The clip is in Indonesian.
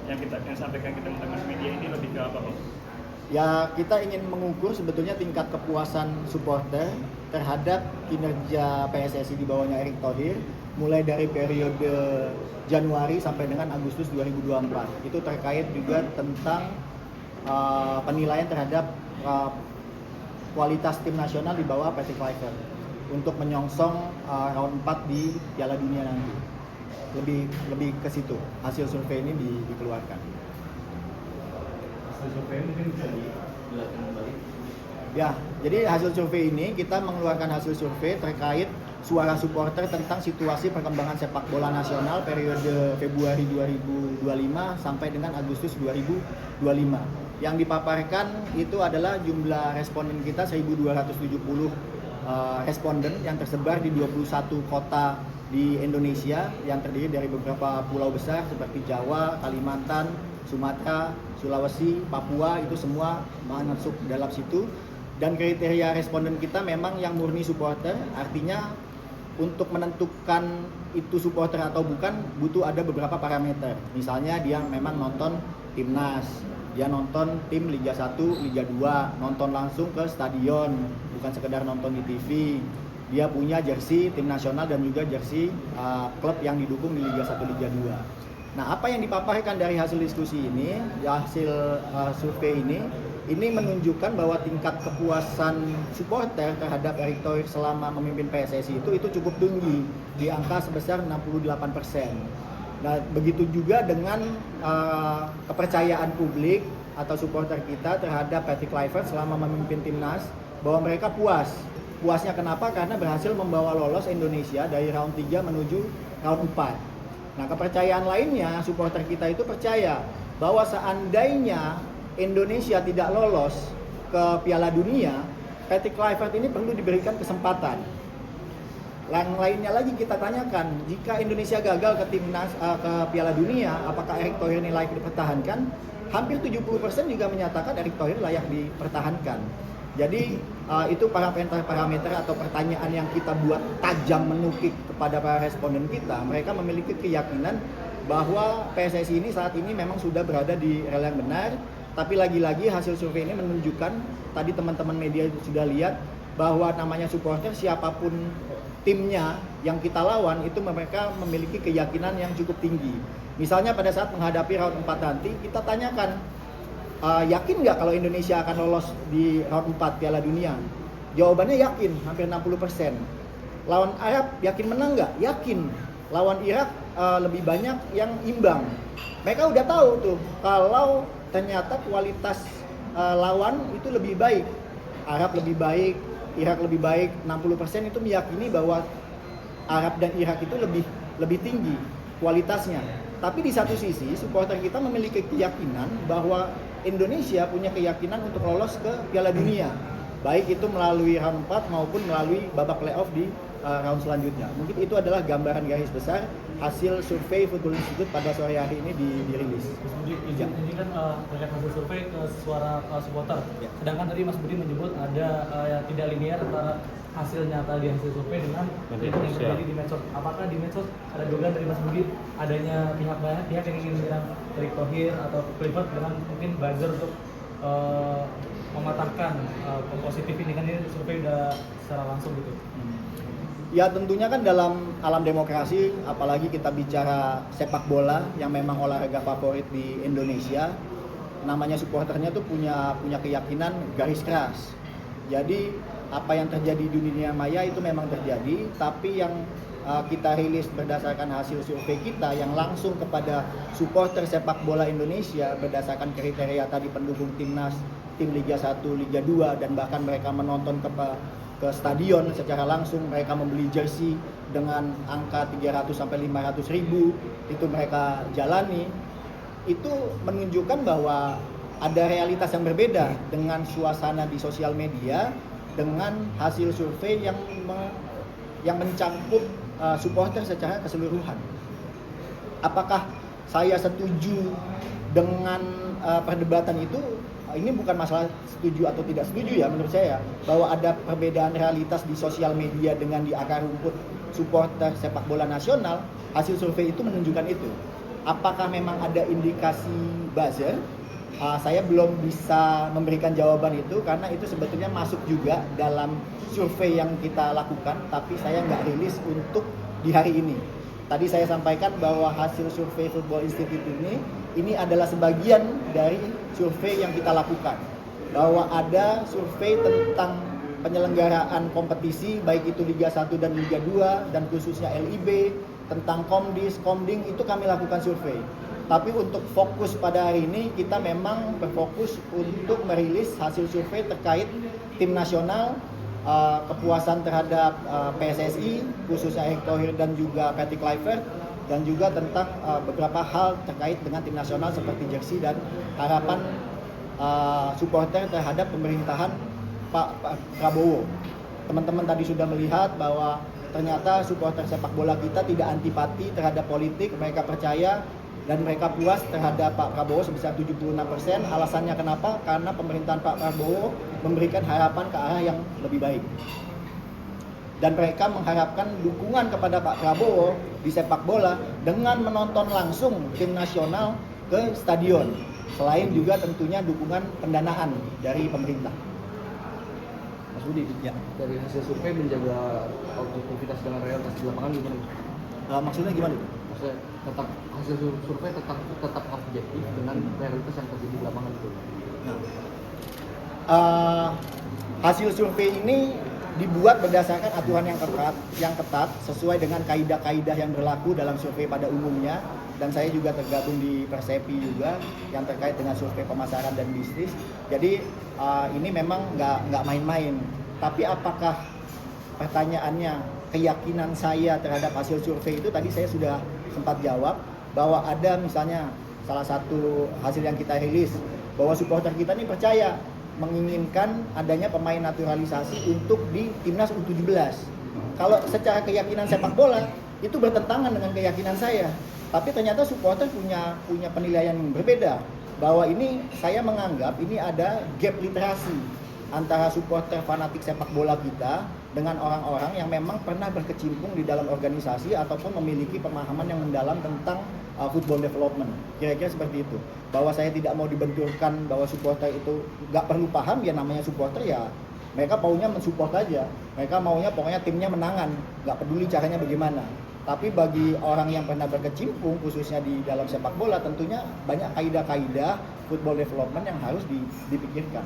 yang sampaikan ke teman-teman media ini lebih ke apa, Bang? Ya, kita ingin mengukur sebetulnya tingkat kepuasan supporter terhadap kinerja PSSI di bawahnya Erick Thohir mulai dari periode Januari sampai dengan Agustus 2024. Itu terkait juga tentang penilaian terhadap kualitas tim nasional di bawah Patrick Kluivert untuk menyongsong round 4 di Piala Dunia nanti. Lebih ke situ hasil survei ini dikeluarkan. Hasil survei mungkin bisa dijelaskan kembali. Ya, jadi hasil survei ini kita mengeluarkan hasil survei terkait suara supporter tentang situasi perkembangan sepak bola nasional periode Februari 2025 sampai dengan Agustus 2025. Yang dipaparkan itu adalah jumlah responden kita 1.270 responden yang tersebar di 21 kota di Indonesia yang terdiri dari beberapa pulau besar seperti Jawa, Kalimantan, Sumatera, Sulawesi, Papua, itu semua masuk dalam situ. Dan kriteria responden kita memang yang murni supporter, artinya untuk menentukan itu supporter atau bukan butuh ada beberapa parameter. Misalnya dia memang nonton timnas, dia nonton tim Liga 1, Liga 2, nonton langsung ke stadion, bukan sekedar nonton di TV. Dia punya jersey tim nasional dan juga jersey klub yang didukung di Liga 1, Liga 2. Nah, apa yang dipaparkan dari hasil diskusi ini, hasil survei ini menunjukkan bahwa tingkat kepuasan supporter terhadap Erick Thohir selama memimpin PSSI itu cukup tinggi, di angka sebesar 68%. Nah, begitu juga dengan kepercayaan publik atau supporter kita terhadap Patrick Kluivert selama memimpin timnas, bahwa mereka puas. Puasnya kenapa? Karena berhasil membawa lolos Indonesia dari round 3 menuju round 4. Nah, kepercayaan lainnya, supporter kita itu percaya bahwa seandainya Indonesia tidak lolos ke Piala Dunia, Patrick Kluivert ini perlu diberikan kesempatan. Yang lainnya lagi kita tanyakan, jika Indonesia gagal ke timnas ke Piala Dunia, apakah Erick Thohir ini layak dipertahankan? Hampir 70% juga menyatakan Erick Thohir layak dipertahankan. Jadi itu parameter atau pertanyaan yang kita buat tajam menukik kepada para responden kita. Mereka memiliki keyakinan bahwa PSSI ini saat ini memang sudah berada di rel yang benar. Tapi lagi-lagi hasil survei ini menunjukkan, tadi teman-teman media sudah lihat, bahwa namanya supporter siapapun timnya yang kita lawan itu mereka memiliki keyakinan yang cukup tinggi. Misalnya pada saat menghadapi round 4 nanti, kita tanyakan, yakin nggak kalau Indonesia akan lolos di round 4 Piala Dunia? Jawabannya yakin, hampir 60%. Lawan Arab yakin menang nggak? Yakin. Lawan Irak lebih banyak yang imbang. Mereka udah tahu tuh kalau ternyata kualitas lawan itu lebih baik. Arab lebih baik, Irak lebih baik. 60% itu meyakini bahwa Arab dan Irak itu lebih tinggi kualitasnya. Tapi di satu sisi supporter kita memiliki keyakinan bahwa Indonesia punya keyakinan untuk lolos ke Piala Dunia, baik itu melalui round 4 maupun melalui babak playoff di round selanjutnya. Mungkin itu adalah gambaran garis besar hasil survei Football Institute pada sore hari ini dirilis. Mas Budi, ini kan terkait hasil survei ke suara supporter. Ya. Sedangkan tadi Mas Budi menyebut ada yang tidak linear antara hasil nyata di hasil survei dengan yang terjadi di medsos. Apakah di medsos ada dugaan dari Mas Budi adanya pihak yang ingin menyerang Erick Thohir atau Kluivert dengan mungkin buzzer untuk mematahkan positif ini, kan ini survei udah secara langsung gitu. Ya, tentunya kan dalam alam demokrasi, apalagi kita bicara sepak bola yang memang olahraga favorit di Indonesia, namanya supporternya tuh punya keyakinan garis keras. Jadi apa yang terjadi di dunia maya itu memang terjadi, tapi yang kita rilis berdasarkan hasil survei kita yang langsung kepada supporter sepak bola Indonesia berdasarkan kriteria tadi, pendukung timnas, tim Liga 1, Liga 2, dan bahkan mereka menonton ke stadion secara langsung, mereka membeli jersey dengan angka 300 sampai 500 ribu, itu mereka jalani. Itu menunjukkan bahwa ada realitas yang berbeda dengan suasana di sosial media dengan hasil survei yang mencangkup supporter secara keseluruhan. Apakah saya setuju dengan perdebatan itu? Ini bukan masalah setuju atau tidak setuju ya, menurut saya bahwa ada perbedaan realitas di sosial media dengan di akar rumput supporter sepak bola nasional. Hasil survei itu menunjukkan itu. apakah memang ada indikasi buzzer? Saya belum bisa memberikan jawaban itu karena itu sebetulnya masuk juga dalam survei yang kita lakukan, tapi saya nggak rilis untuk di hari ini. Tadi saya sampaikan bahwa hasil survei Football Institute ini adalah sebagian dari survei yang kita lakukan. Bahwa ada survei tentang penyelenggaraan kompetisi baik itu Liga 1 dan Liga 2 dan khususnya LIB, tentang Komdis, Komding itu kami lakukan survei. Tapi untuk fokus pada hari ini kita memang berfokus untuk merilis hasil survei terkait tim nasional, kepuasan terhadap PSSI khususnya Erick Thohir dan juga Patrick Kluivert, dan juga tentang beberapa hal terkait dengan tim nasional seperti jersey dan harapan supporter terhadap pemerintahan Pak Prabowo. Teman-teman tadi sudah melihat bahwa ternyata supporter sepak bola kita tidak antipati terhadap politik, mereka percaya dan mereka puas terhadap Pak Prabowo sebesar 76%. Alasannya kenapa? Karena pemerintahan Pak Prabowo memberikan harapan ke arah yang lebih baik. Dan mereka mengharapkan dukungan kepada Pak Prabowo di sepak bola dengan menonton langsung tim nasional ke stadion. Selain juga tentunya dukungan pendanaan dari pemerintah. Mas Budi, ya. Dari hasil survei menjaga objektivitas dengan realitas di lapangan gimana? Maksudnya gimana? Maksudnya tetap hasil survei tetap objektif dengan realitas yang terjadi di lapangan itu. Hasil survei ini dibuat berdasarkan aturan yang ketat sesuai dengan kaidah-kaidah yang berlaku dalam survei pada umumnya, dan saya juga tergabung di Persepi juga yang terkait dengan survei pemasaran dan bisnis. Jadi ini memang nggak main-main. Tapi apakah pertanyaannya keyakinan saya terhadap hasil survei itu tadi saya sudah sempat jawab bahwa ada misalnya salah satu hasil yang kita rilis bahwa supporter kita ini percaya menginginkan adanya pemain naturalisasi untuk di timnas U17. Kalau secara keyakinan sepak bola itu bertentangan dengan keyakinan saya. Tapi ternyata supporter punya penilaian yang berbeda. Bahwa ini saya menganggap ini ada gap literasi antara supporter fanatik sepak bola kita dengan orang-orang yang memang pernah berkecimpung di dalam organisasi ataupun memiliki pemahaman yang mendalam tentang football development. Kira-kira seperti itu. Bahwa saya tidak mau dibenturkan bahwa supporter itu nggak perlu paham, ya namanya supporter ya mereka maunya mensupport aja. Mereka maunya pokoknya timnya menangan, nggak peduli caranya bagaimana. Tapi bagi orang yang pernah berkecimpung khususnya di dalam sepak bola tentunya banyak kaidah-kaidah football development yang harus dipikirkan.